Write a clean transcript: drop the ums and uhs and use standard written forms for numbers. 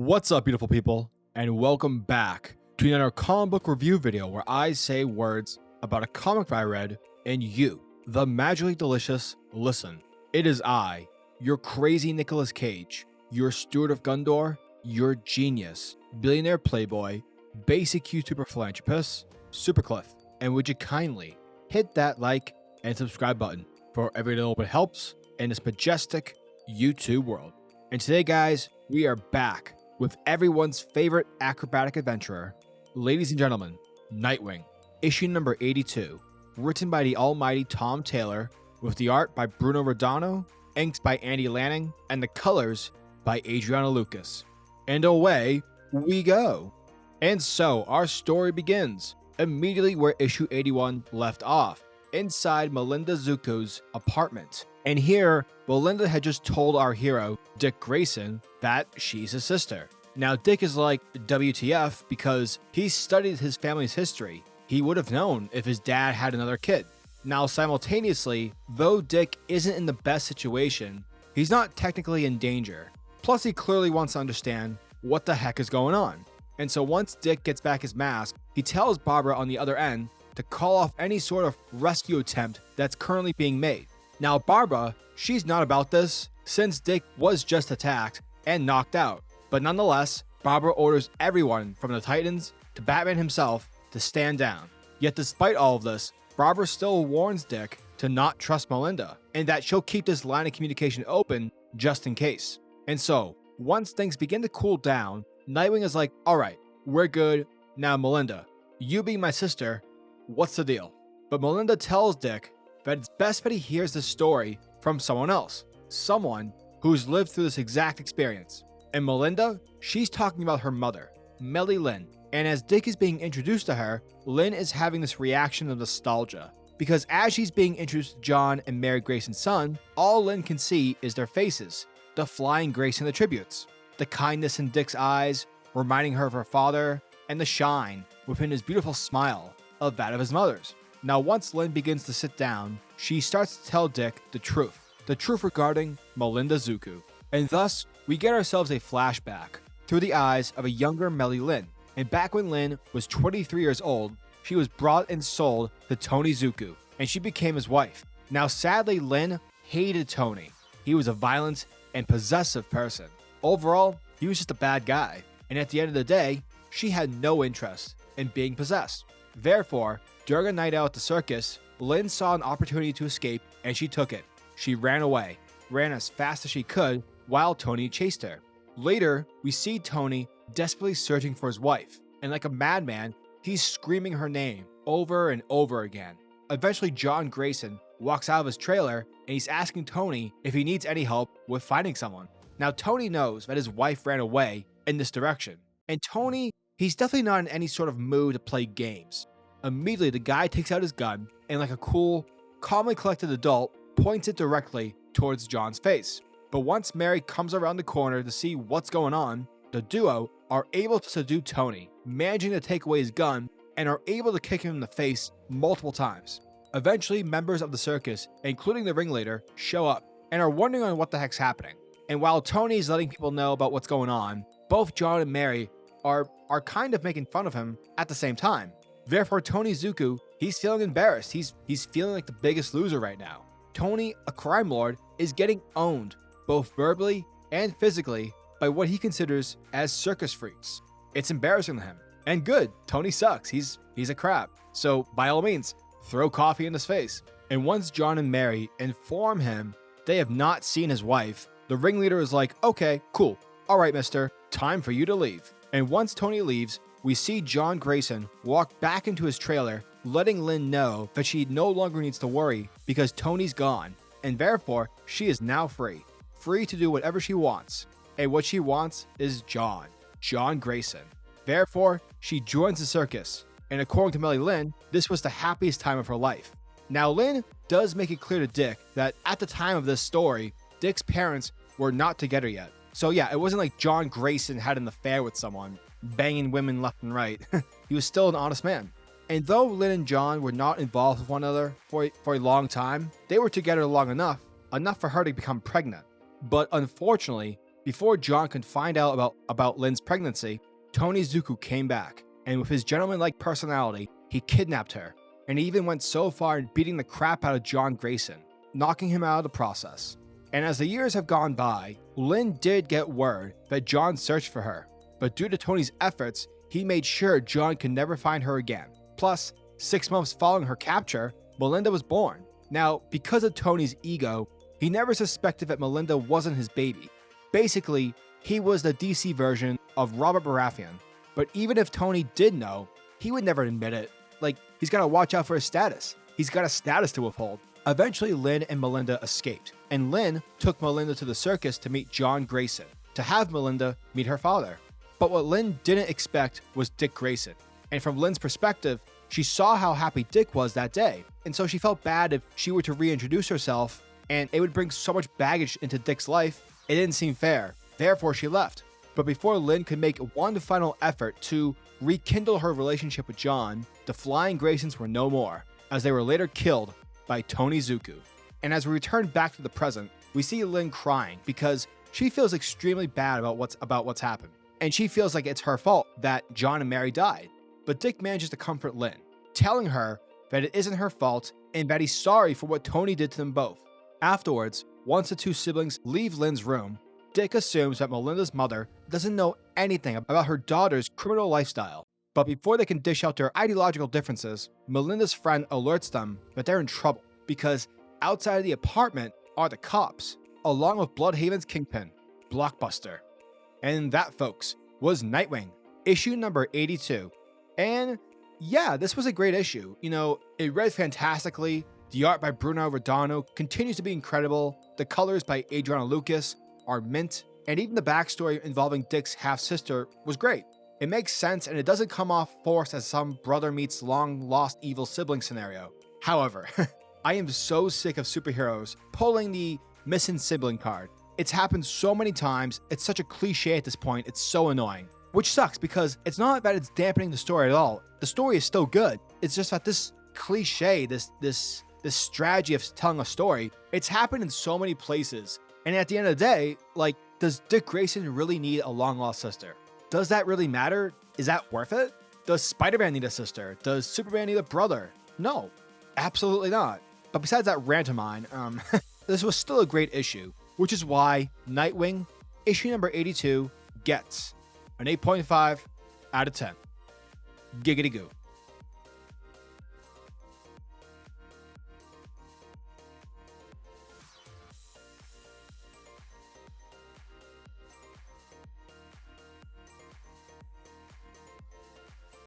What's up, beautiful people, and welcome back to another comic book review video where I say words about a comic I read and you, the magically delicious, listen. It is I, your crazy Nicolas Cage, your steward of Gundor, your genius, billionaire playboy, basic YouTuber philanthropist, SuperCliff, and would you kindly hit that like and subscribe button for every little bit helps in this majestic YouTube world. And today, guys, we are back with everyone's favorite acrobatic adventurer, ladies and gentlemen, Nightwing, issue number 82, written by the almighty Tom Taylor, with the art by Bruno Rodano, inks by Andy Lanning, and the colors by Adriano Lucas. And away we go. And so our story begins immediately where issue 81 left off, inside Melinda Zucco's apartment. And here, Melinda had just told our hero, Dick Grayson, that she's his sister. Now, Dick is like, WTF, because he studied his family's history. He would have known if his dad had another kid. Now, simultaneously, though Dick isn't in the best situation, he's not technically in danger. Plus, he clearly wants to understand what the heck is going on. And so once Dick gets back his mask, he tells Barbara on the other end to call off any sort of rescue attempt that's currently being made. Now, Barbara, she's not about this, since Dick was just attacked and knocked out. But nonetheless, Barbara orders everyone from the Titans to Batman himself to stand down. Yet despite all of this, Barbara still warns Dick to not trust Melinda, and that she'll keep this line of communication open just in case. And so, once things begin to cool down, Nightwing is like, alright, we're good. Now Melinda, you being my sister, what's the deal? But Melinda tells Dick that it's best that he hears the story from someone else. Someone who's lived through this exact experience. And Melinda, she's talking about her mother, Melly Lynn. And as Dick is being introduced to her, Lynn is having this reaction of nostalgia. Because as she's being introduced to John and Mary Grayson's son, all Lynn can see is their faces, the Flying Grayson attributes. The kindness in Dick's eyes, reminding her of her father, and the shine within his beautiful smile of that of his mother's. Now, once Lynn begins to sit down, she starts to tell Dick the truth regarding Melinda Zucco. And thus, we get ourselves a flashback through the eyes of a younger Melly Lynn. And back when Lynn was 23 years old, she was brought and sold to Tony Zucco, and she became his wife. Now, sadly, Lynn hated Tony. He was a violent and possessive person. Overall, he was just a bad guy. And at the end of the day, she had no interest in being possessed. Therefore, during a night out at the circus, Lynn saw an opportunity to escape, and she took it. She ran away, ran as fast as she could, while Tony chased her. Later, we see Tony desperately searching for his wife, and like a madman, he's screaming her name over and over again. Eventually, John Grayson walks out of his trailer, and he's asking Tony if he needs any help with finding someone. Now, Tony knows that his wife ran away in this direction, and Tony, he's definitely not in any sort of mood to play games. Immediately, the guy takes out his gun, and like a cool, calmly collected adult, points it directly towards John's face. But once Mary comes around the corner to see what's going on, the duo are able to subdue Tony, managing to take away his gun, and are able to kick him in the face multiple times. Eventually, members of the circus, including the ringleader, show up, and are wondering on what the heck's happening. And while Tony's letting people know about what's going on, both John and Mary are kind of making fun of him at the same time. Therefore, Tony Zucco, he's feeling embarrassed. He's feeling like the biggest loser right now. Tony, a crime lord, is getting owned, both verbally and physically, by what he considers as circus freaks. It's embarrassing to him. And good, Tony sucks. He's a crap. So, by all means, throw coffee in his face. And once John and Mary inform him they have not seen his wife, the ringleader is like, okay, cool. All right, mister, time for you to leave. And once Tony leaves, we see John Grayson walk back into his trailer, letting Lynn know that she no longer needs to worry because Tony's gone, and therefore she is now free to do whatever she wants. And what she wants is John Grayson. Therefore, she joins the circus, and according to Melly Lynn, this was the happiest time of her life. Now, Lynn does make it clear to Dick that at the time of this story, Dick's parents were not together yet. So yeah, it wasn't like John Grayson had an affair with someone, banging women left and right. He was still an honest man. And though Lynn and John were not involved with one another for a long time, they were together long enough for her to become pregnant. But unfortunately, Before John could find out about Lynn's pregnancy, Tony Zucco came back, and with his gentleman-like personality, he kidnapped her, and he even went so far in beating the crap out of John Grayson, knocking him out of the process. And as the years have gone by, Lynn did get word that John searched for her, but due to Tony's efforts, he made sure John could never find her again. Plus, 6 months following her capture, Melinda was born. Now, because of Tony's ego, he never suspected that Melinda wasn't his baby. Basically, he was the DC version of Robert Baratheon. But even if Tony did know, he would never admit it. Like, he's gotta watch out for his status. He's got a status to withhold. Eventually, Lynn and Melinda escaped, and Lynn took Melinda to the circus to meet John Grayson, to have Melinda meet her father. But what Lynn didn't expect was Dick Grayson. And from Lynn's perspective, she saw how happy Dick was that day, and so she felt bad if she were to reintroduce herself, and it would bring so much baggage into Dick's life. It didn't seem fair. Therefore, she left. But before Lynn could make one final effort to rekindle her relationship with John, the Flying Graysons were no more, as they were later killed by Tony Zucco. And as we return back to the present, we see Lynn crying because she feels extremely bad about what's happened. And she feels like it's her fault that John and Mary died. But Dick manages to comfort Lynn, telling her that it isn't her fault and that he's sorry for what Tony did to them both. Afterwards, once the two siblings leave Lynn's room, Dick assumes that Melinda's mother doesn't know anything about her daughter's criminal lifestyle. But before they can dish out their ideological differences, Melinda's friend alerts them that they're in trouble because outside of the apartment are the cops, along with Blüdhaven's kingpin, Blockbuster. And that, folks, was Nightwing, issue number 82. And yeah, this was a great issue. You know, it read fantastically. The art by Bruno Redondo continues to be incredible. The colors by Adriano Lucas are mint. And even the backstory involving Dick's half-sister was great. It makes sense and it doesn't come off forced as some brother meets long-lost evil sibling scenario. However, I am so sick of superheroes pulling the missing sibling card. It's happened so many times, it's such a cliche at this point, it's so annoying. Which sucks because it's not that it's dampening the story at all. The story is still good. It's just that this cliche, this strategy of telling a story, it's happened in so many places. And at the end of the day, like, does Dick Grayson really need a long-lost sister? Does that really matter? Is that worth it? Does Spider-Man need a sister? Does Superman need a brother? No, absolutely not. But besides that rant of mine, this was still a great issue, which is why Nightwing, issue number 82, gets an 8.5 out of 10. Giggity goo.